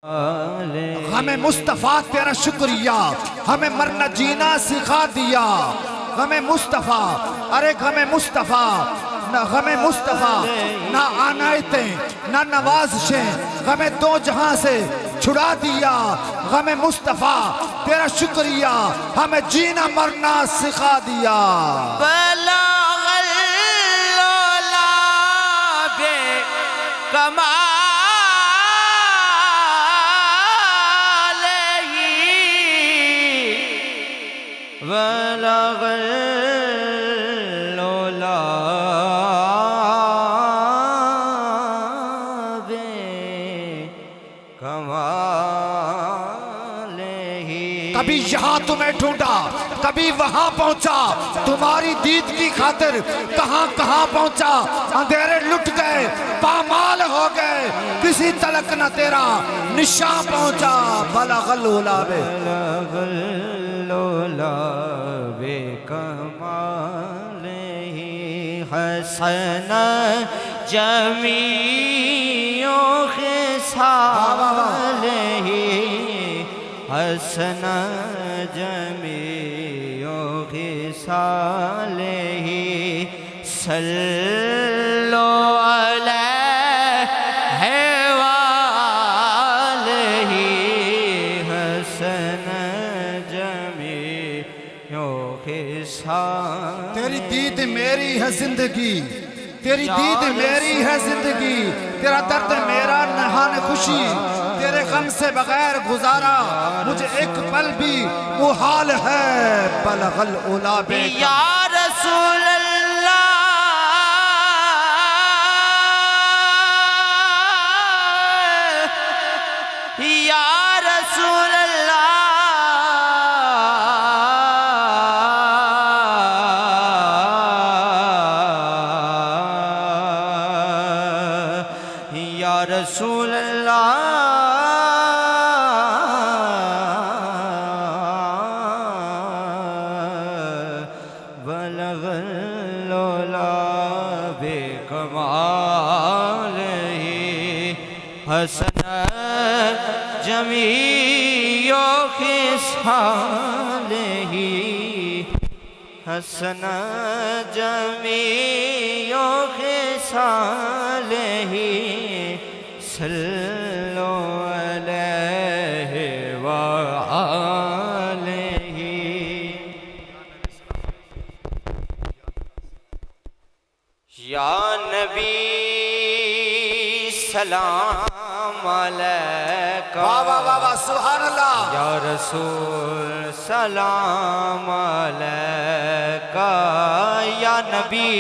हमें मुस्तफ़ा तेरा शुक्रिया, हमें मरना जीना सिखा दिया। हमें मुस्तफ़ा, अरे हमें मुस्तफ़ा, न हमें मुस्तफ़ा, ना आनायतें ना नवाज़िशें, हमें दो जहां से छुड़ा दिया। हमें मुस्तफ़ा तेरा शुक्रिया, हमें जीना मरना सिखा दिया। कभी यहाँ तुम्हें ढूंढा, कभी वहां पहुंचा, तुम्हारी दीद की खातिर कहां कहां पहुंचा। अंधेरे लुट गए, पामाल हो गए, किसी तलक न तेरा निशान पहुंचा। बलगल उलाबे कमाल ही हसन जमीओ खिसाल ही हसन जमीओ खिसाल ही सल्लो अलैहि वालैहि हसन जमीओ खिसाल। तेरी दीद मेरी है जिंदगी, तेरी दीद मेरी है जिंदगी, तेरा दर्द मेरा नहान खुशी, तेरे गम से बगैर गुजारा मुझे एक पल भी मुहाल है। बलगल उलाबे या रसूल अल्लाह, या रसूल अल्लाह, या रसूल अल्लाह, कमाल ही हसन जमीओ खिसाल ही हसन जमीओ खिसाल ही सल्लो अलैहि वालैहि। या नबी सलाम अलैका, वाह वाह वाह वाह सुभान अल्लाह। या रसूल सलाम अलैका, या नबी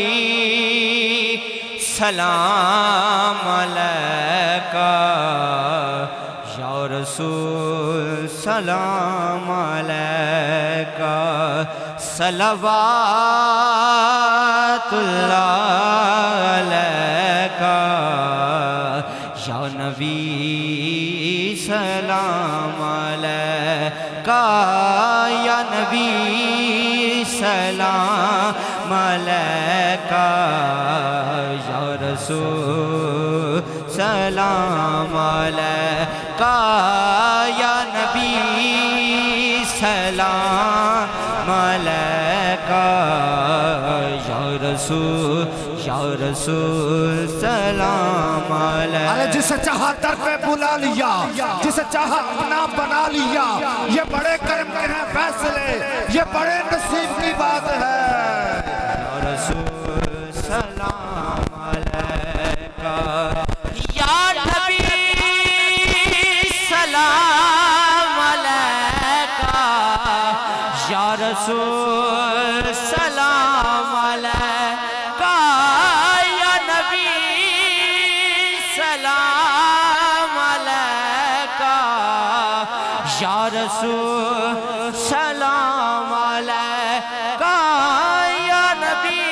सलाम अलैका, या रसूल सलाम अलैका, सलवातुल्लाह अलैका, या नबी सलाम अलैका, या नबी सलाम अलैका, या रसूल सलाम अलैका, या नबी सलाम अलैका, या रसूल सलाम अलैका। अरे जिसे चाहा दर पे बुला लिया, जिसे चाहा अपना बना लिया, ये बड़े कर्म के हैं फैसले, ये बड़े नसीब की बात है। या रसूल सलाम अलैका, या नबी सलाम अलैका, या रसूल सलाम अलैका, या नबी सलाम अलैका, या रसूल सलाम अलैका, या नबी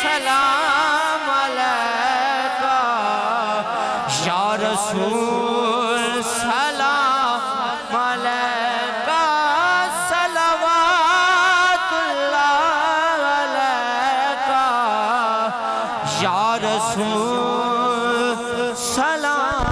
सलाम अलैका, या रसूल सलाम अलैका, सलवातुल्लाह अलैका, या रसूल सलाम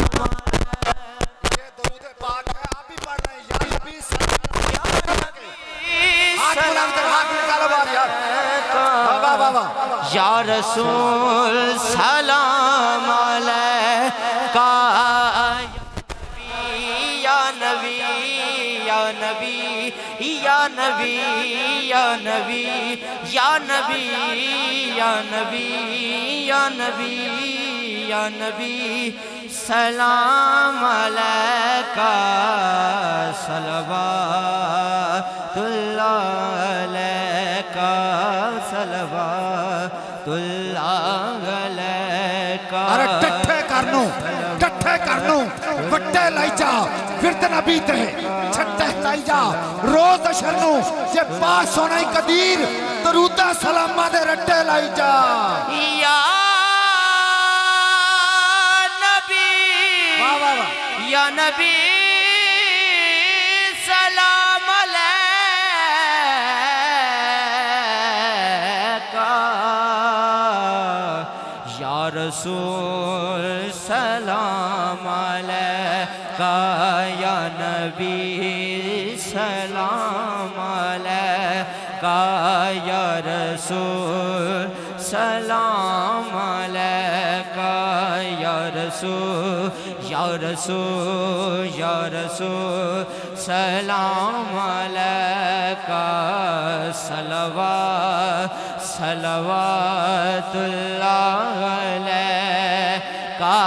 या रसूल सलाम अलैका या नबी या नबी या नबी या नबी या नबी या नबी या नबी या नबी सलाम अलैका सलवातुल्लाह अलैका सलवातुल्लाह अलैका। अरे टट्ठे करनू वट्टे लाई जा फिर नबी ते छट्टे लाई जा रोज शरनू जे पास होना ही कदीर दरूदा सलामा दे रट्टे लाई जा। या नबी वाह वाह वाह या नबी सलाम अलैका या रसूल सलाम अलैका या नबी सलाम अलैका या रसूल सलाम अलैका या रसूल या रसूल या रसूल सलाम अलैका सलवातुल्लाह अलैका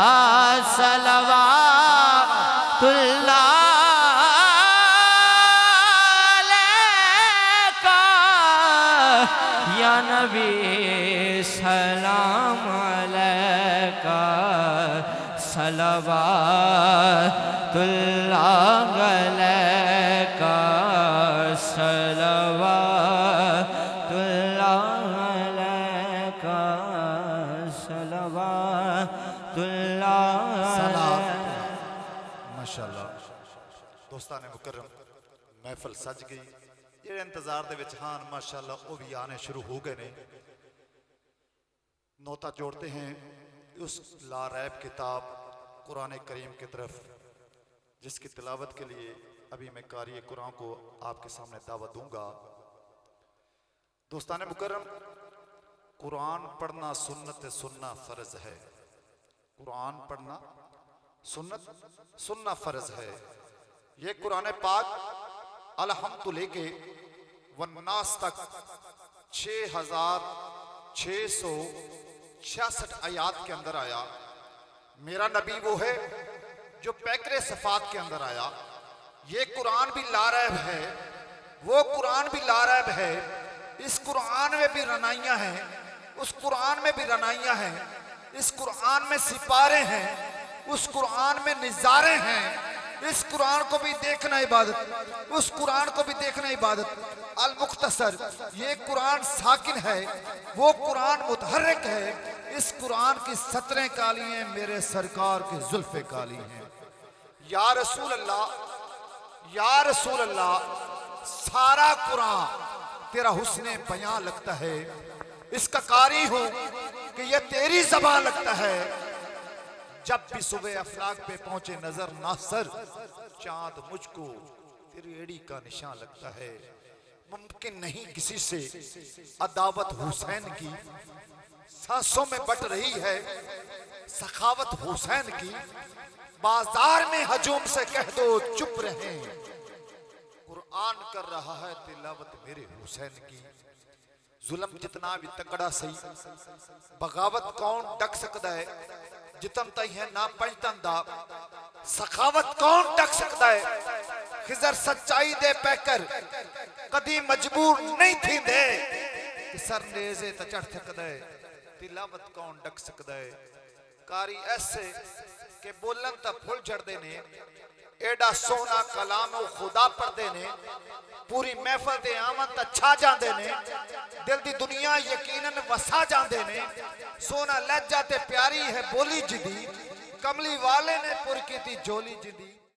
सलवातुल्लाह अलैका या नबी सलाम अलैका सलवातुल्लाह अलैका सलवातुल्लाह अलैका सलवातुल्लाह। माशाअल्लाह दोस्तान मुकर्रम महफिल सज गई जेड़े इंतजार दे विच हां माशाअल्लाह वो भी आने शुरू हो गए ने। नोता जोड़ते हैं उस लारैब किताब कुरान करीम की तरफ जिसकी तिलावत के लिए अभी मैं कारी कुरान को आपके सामने दावत दूंगा। दोस्तान मुकर्रम कुरान पढ़ना सुन्नत सुनना फर्ज है। कुरान पढ़ना सुन्नत सुनना फर्ज है। ये कुरान पाक अलहम्दु लेके वन्नास तक 6666 आयात के अंदर आया। मेरा नबी वो है जो पैकरे सफात के अंदर आया। ये कुरान भी लारैब है, वो कुरान भी लारैब है। इस कुरान में भी रनाइयां हैं, उस कुरान में भी रनाइयां हैं। इस कुरान में सिपारे हैं, उस कुरान में निजारे हैं। इस कुरान को भी देखना इबादत, उस कुरान को भी देखना इबादत। अल मुख्तसर ये कुरान साकिन है, वो कुरान मुतहर्रिक है। इस कुरान की सतरें काली हैं, मेरे सरकार की जुल्फे काली हैं। या रसूल अल्लाह या रसूल अल्लाह सारा कुरान तेरा हुस्ने बयां लगता है। इसका कारी हूं कि यह तेरी ज़बान लगता है। जब भी सुबह अफलाक पे पहुंचे नजर नासर चांद मुझको तेरी एड़ी का निशान लगता है। मुमकिन नहीं किसी से अदावत हुसैन की, सांसों में बट रही है सखावत हुसैन की। बाजार में हजूम से कह दो चुप रहे, कुरान कर रहा है तिलावत मेरे हुसैन की। जुल्म जितना भी तकड़ा सही बगावत कौन डक सकता है। जितन तई है ना पंजतन दा सखावत कौन डक सकता है। खिजर सच्चाई दे पैकर कदी मजबूर नहीं थी दे कि सर नेज़े ते चढ़ सकता है। तिलावत कौन डक सकता है। कारी ऐसे के बोलन ता फुल चढ़ते ने। एडा सोना कलाम खुदा पढ़ते ने। पूरी महफिल दे आमन ता छा जाते ने। दिल दी दुनिया यकीनन वसा जाते ने। सोना लहजा ते प्यारी है बोली जिदी, कमली वाले ने पुर की थी जोली जिदी।